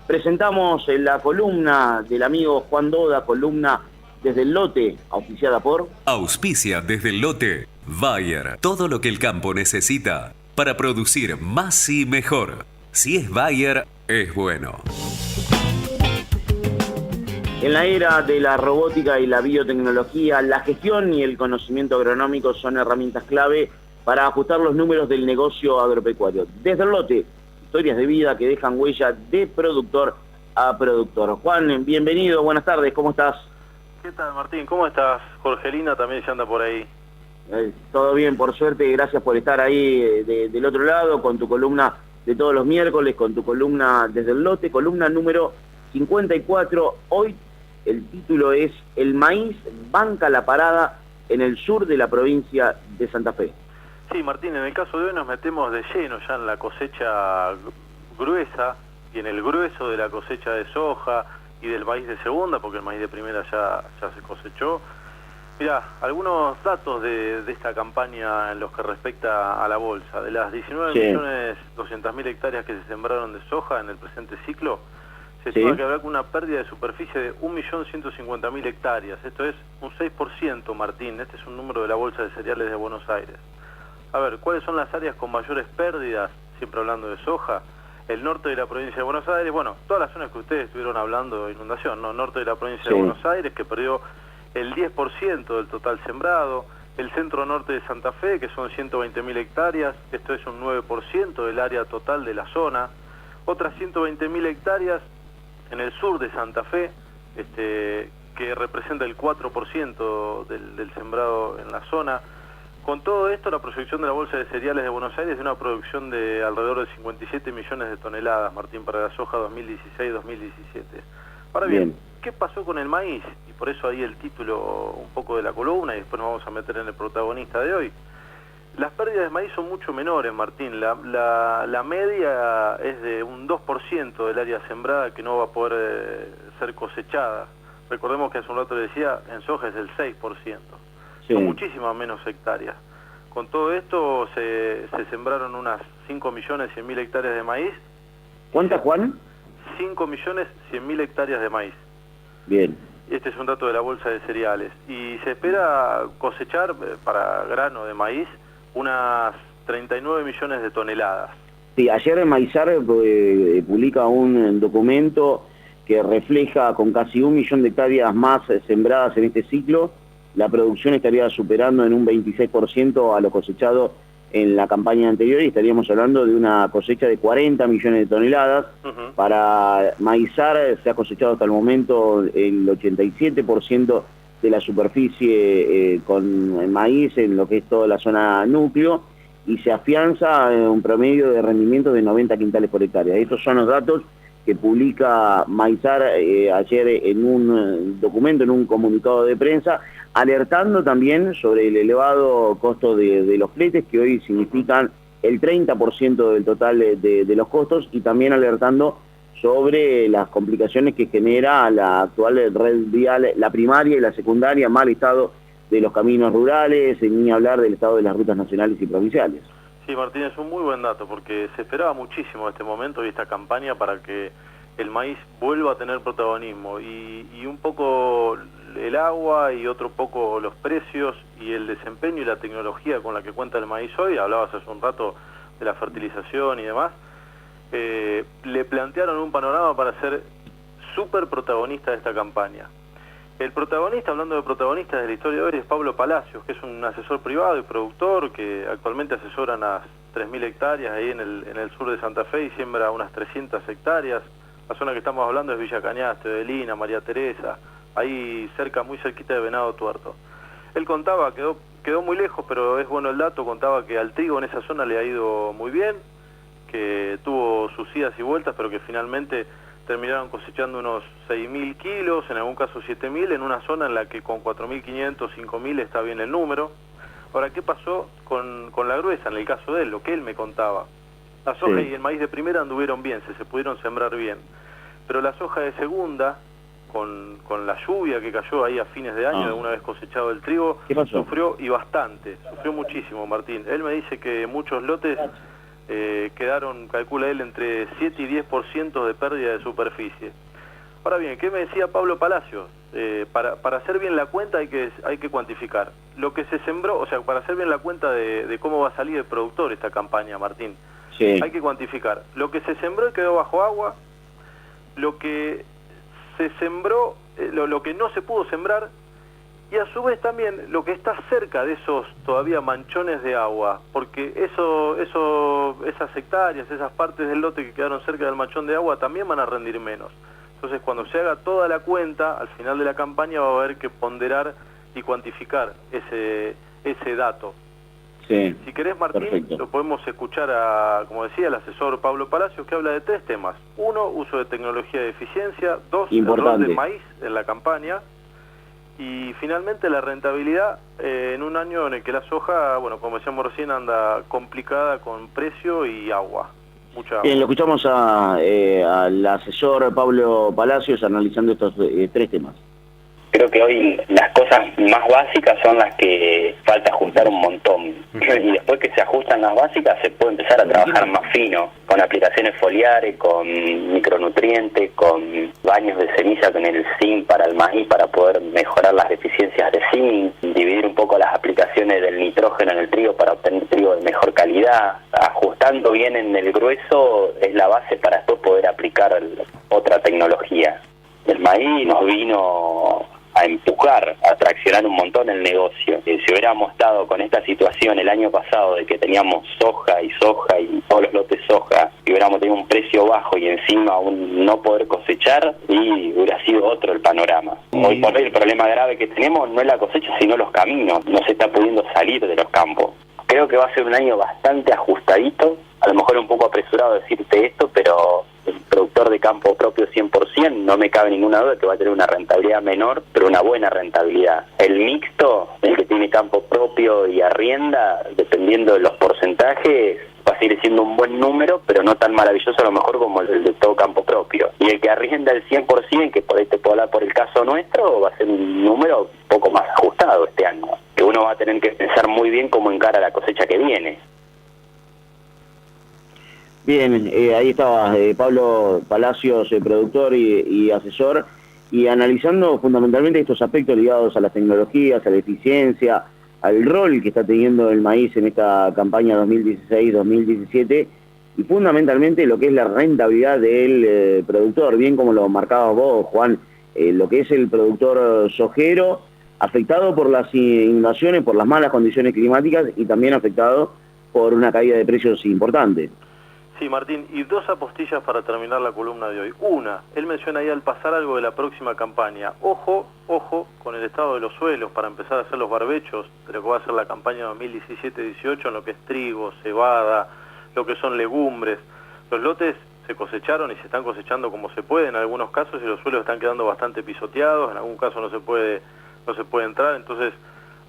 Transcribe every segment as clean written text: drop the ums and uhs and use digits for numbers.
Presentamos la columna del amigo Juan Doda, columna desde el lote, auspiciada por... Auspicia desde el lote Bayer. Todo lo que el campo necesita para producir más y mejor. Si es Bayer, es bueno. En la era de la robótica y la biotecnología, la gestión y el conocimiento agronómico son herramientas clave para ajustar los números del negocio agropecuario. Desde el lote, historias de vida que dejan huella de productor a productor. Juan, bienvenido, buenas tardes, ¿cómo estás? ¿Qué tal, Martín? ¿Cómo estás? Jorgelina también se anda por ahí. Todo bien, por suerte, gracias por estar ahí del otro lado, con tu columna de todos los miércoles, con tu columna desde el lote, columna número 54. Hoy el título es El maíz banca la parada en el sur de la provincia de Santa Fe. Sí, Martín, en el caso de hoy nos metemos de lleno ya en la cosecha gruesa y en el grueso de la cosecha de soja y del maíz de segunda, porque el maíz de primera ya se cosechó. Mirá, algunos datos de esta campaña en los que respecta a la bolsa. De las 19.200.000 hectáreas que se sembraron de soja en el presente ciclo, se estima que habrá una pérdida de superficie de 1.150.000 hectáreas. Esto es un 6%, Martín. Este es un número de la Bolsa de Cereales de Buenos Aires. A ver, ¿cuáles son las áreas con mayores pérdidas? Siempre hablando de soja. El norte de la provincia de Buenos Aires, bueno, todas las zonas que ustedes estuvieron hablando de inundación, ¿no? Norte de la provincia de Buenos Aires, que perdió el 10% del total sembrado. El centro norte de Santa Fe, que son 120.000 hectáreas, esto es un 9% del área total de la zona. Otras 120.000 hectáreas en el sur de Santa Fe, que representa el 4% del sembrado en la zona. Con todo esto, la proyección de la Bolsa de Cereales de Buenos Aires es de una producción de alrededor de 57 millones de toneladas, Martín, para la soja 2016-2017. Ahora bien, ¿qué pasó con el maíz? Y por eso ahí el título un poco de la columna, y después nos vamos a meter en el protagonista de hoy. Las pérdidas de maíz son mucho menores, Martín. La media es de un 2% del área sembrada que no va a poder ser cosechada. Recordemos que hace un rato le decía, en soja es el 6%. Son muchísimas menos hectáreas. Con todo esto se sembraron unas 5.100.000 hectáreas de maíz. ¿Cuántas, Juan? 5.100.000 hectáreas de maíz. Bien. Este es un dato de la Bolsa de Cereales. Y se espera cosechar para grano de maíz unas 39 millones de toneladas. Sí, ayer Maizar publica un documento que refleja con casi 1 millón de hectáreas más sembradas en este ciclo. La producción estaría superando en un 26% a lo cosechado en la campaña anterior y estaríamos hablando de una cosecha de 40 millones de toneladas. Para Maizar se ha cosechado hasta el momento el 87% de la superficie con maíz en lo que es toda la zona núcleo y se afianza un promedio de rendimiento de 90 quintales por hectárea. Estos son los datos que publica Maizar ayer en un documento, en un comunicado de prensa, alertando también sobre el elevado costo de los fletes, que hoy significan el 30% del total de los costos, y también alertando sobre las complicaciones que genera la actual red vial, la primaria y la secundaria, mal estado de los caminos rurales, ni hablar del estado de las rutas nacionales y provinciales. Sí, Martín, es un muy buen dato, porque se esperaba muchísimo este momento y esta campaña para que el maíz vuelva a tener protagonismo, y un poco el agua y otro poco los precios y el desempeño y la tecnología con la que cuenta el maíz hoy. Hablabas hace un rato de la fertilización y demás. Le plantearon un panorama para ser súper protagonista de esta campaña. El protagonista, hablando de protagonistas de la historia de hoy, es Pablo Palacios, que es un asesor privado y productor que actualmente asesora unas 3.000 hectáreas ahí en el sur de Santa Fe y siembra unas 300 hectáreas. La zona que estamos hablando es Villa Cañaste, Edelina, María Teresa, ahí cerca, muy cerquita de Venado Tuerto. Él contaba, quedó muy lejos, pero es bueno el dato, contaba que al trigo en esa zona le ha ido muy bien, que tuvo sus idas y vueltas, pero que finalmente terminaron cosechando unos 6.000 kilos, en algún caso 7.000, en una zona en la que con 4.500, 5.000 está bien el número. Ahora, ¿qué pasó con la gruesa? En el caso de él, lo que él me contaba. La soja y el maíz de primera anduvieron bien, se pudieron sembrar bien. Pero la soja de segunda, con la lluvia que cayó ahí a fines de año, de una vez cosechado el trigo, sufrió y bastante, sufrió muchísimo, Martín. Él me dice que muchos lotes quedaron, calcula él, entre 7 y 10% de pérdida de superficie. Ahora bien, ¿qué me decía Pablo Palacios? Para hacer bien la cuenta hay que cuantificar lo que se sembró, o sea, para hacer bien la cuenta de cómo va a salir el productor esta campaña, Martín. Sí. Hay que cuantificar lo que se sembró y quedó bajo agua, lo que se sembró, lo que no se pudo sembrar, y a su vez también lo que está cerca de esos todavía manchones de agua, porque esas hectáreas, esas partes del lote que quedaron cerca del manchón de agua también van a rendir menos. Entonces, cuando se haga toda la cuenta, al final de la campaña va a haber que ponderar y cuantificar ese dato. Sí. Si querés, Martín, Perfecto. lo podemos escuchar como decía, el asesor Pablo Palacios, que habla de 3 temas. 1, uso de tecnología de eficiencia. 2, el rol del maíz en la campaña. Y finalmente la rentabilidad en un año en el que la soja, bueno, como decíamos recién, anda complicada con precio y agua. Mucha agua. Bien, lo escuchamos al asesor Pablo Palacios analizando estos 3 temas. Creo que hoy las cosas más básicas son las que falta ajustar un montón. Y después que se ajustan las básicas se puede empezar a trabajar más fino, con aplicaciones foliares, con micronutrientes, con baños de ceniza con el zinc para el maíz para poder mejorar las deficiencias de zinc, dividir un poco las aplicaciones del nitrógeno en el trigo para obtener trigo de mejor calidad. Ajustando bien en el grueso es la base para después poder aplicar otra tecnología. El maíz nos vino a empujar, a traccionar un montón el negocio. Si hubiéramos estado con esta situación el año pasado de que teníamos soja y todos los lotes soja, y hubiéramos tenido un precio bajo y encima aún no poder cosechar, y hubiera sido otro el panorama. Hoy por hoy el problema grave que tenemos no es la cosecha, sino los caminos. No se está pudiendo salir de los campos. Creo que va a ser un año bastante ajustadito, a lo mejor un poco apresurado decirte esto, pero el productor de campo propio 100%, no me cabe ninguna duda que va a tener una rentabilidad menor, pero una buena rentabilidad. El mixto, el que tiene campo propio y arrienda, dependiendo de los porcentajes, va a seguir siendo un buen número, pero no tan maravilloso a lo mejor como el de todo campo propio. Y el que arrienda el 100%, que por ahí te puedo hablar por el caso nuestro, va a ser un número un poco más ajustado este año, que uno va a tener que pensar muy bien cómo encara la cosecha que viene. Bien, ahí estaba Pablo Palacios, productor y asesor, y analizando fundamentalmente estos aspectos ligados a las tecnologías, a la eficiencia, al rol que está teniendo el maíz en esta campaña 2016-2017, y fundamentalmente lo que es la rentabilidad del productor, bien como lo marcabas vos, Juan, lo que es el productor sojero, afectado por las inundaciones, por las malas condiciones climáticas, y también afectado por una caída de precios importante. Sí, Martín, y 2 apostillas para terminar la columna de hoy. Una, él menciona ahí al pasar algo de la próxima campaña. Ojo con el estado de los suelos para empezar a hacer los barbechos de lo que va a ser la campaña 2017-18 en lo que es trigo, cebada, lo que son legumbres. Los lotes se cosecharon y se están cosechando como se puede en algunos casos y los suelos están quedando bastante pisoteados, en algún caso no se puede entrar. Entonces,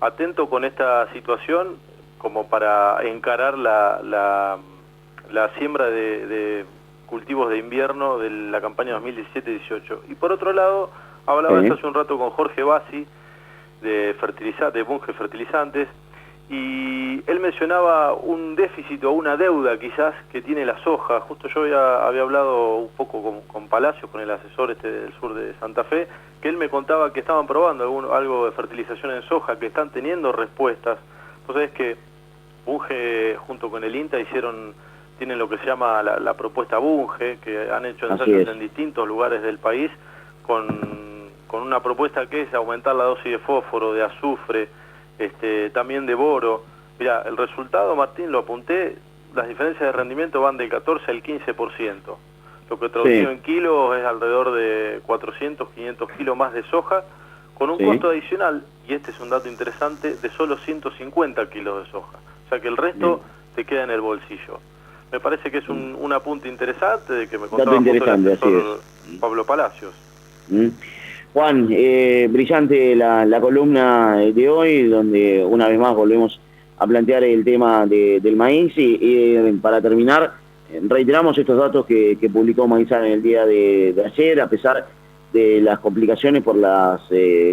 atento con esta situación como para encarar la siembra de cultivos de invierno de la campaña 2017-18. Y por otro lado, hablaba hace un rato con Jorge Bassi de Bunge Fertilizantes, y él mencionaba un déficit o una deuda quizás que tiene la soja. Justo yo había hablado un poco con Palacios, con el asesor del sur de Santa Fe, que él me contaba que estaban probando algo de fertilización en soja, que están teniendo respuestas. Entonces es que Bunge junto con el INTA tienen lo que se llama la propuesta Bunge, que han hecho ensayos en distintos lugares del país, con una propuesta que es aumentar la dosis de fósforo, de azufre, también de boro. Mira, el resultado, Martín, lo apunté, las diferencias de rendimiento van del 14 al 15%. Lo que traducido en kilos es alrededor de 400, 500 kilos más de soja, con un costo adicional, y este es un dato interesante, de solo 150 kilos de soja. O sea que el resto te queda en el bolsillo. Me parece que es un apunte interesante de que me contaba justo el asesor Pablo Palacios. Juan, brillante la columna de hoy, donde una vez más volvemos a plantear el tema del maíz, y para terminar, reiteramos estos datos que publicó Maizar en el día de ayer, a pesar de las complicaciones por las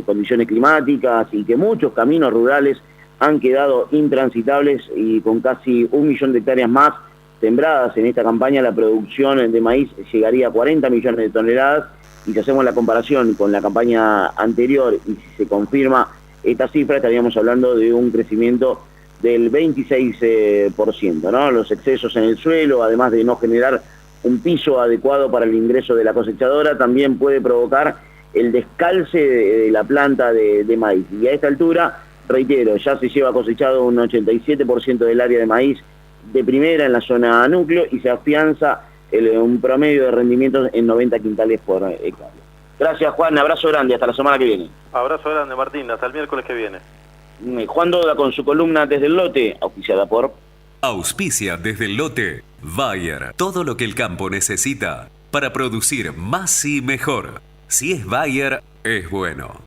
condiciones climáticas, y que muchos caminos rurales han quedado intransitables, y con casi 1 millón de hectáreas más sembradas en esta campaña, la producción de maíz llegaría a 40 millones de toneladas, y si hacemos la comparación con la campaña anterior y si se confirma esta cifra, estaríamos hablando de un crecimiento del 26%, ¿no? Los excesos en el suelo, además de no generar un piso adecuado para el ingreso de la cosechadora, también puede provocar el descalce de la planta de maíz. Y a esta altura, reitero, ya se lleva cosechado un 87% del área de maíz de primera en la zona núcleo y se afianza un promedio de rendimientos en 90 quintales por hectárea. Gracias, Juan, abrazo grande, hasta la semana que viene. Abrazo grande, Martín, hasta el miércoles que viene. Juan Doda con su columna Desde el Lote, auspiciada por... Auspicia desde el lote Bayer. Todo lo que el campo necesita para producir más y mejor. Si es Bayer, es bueno.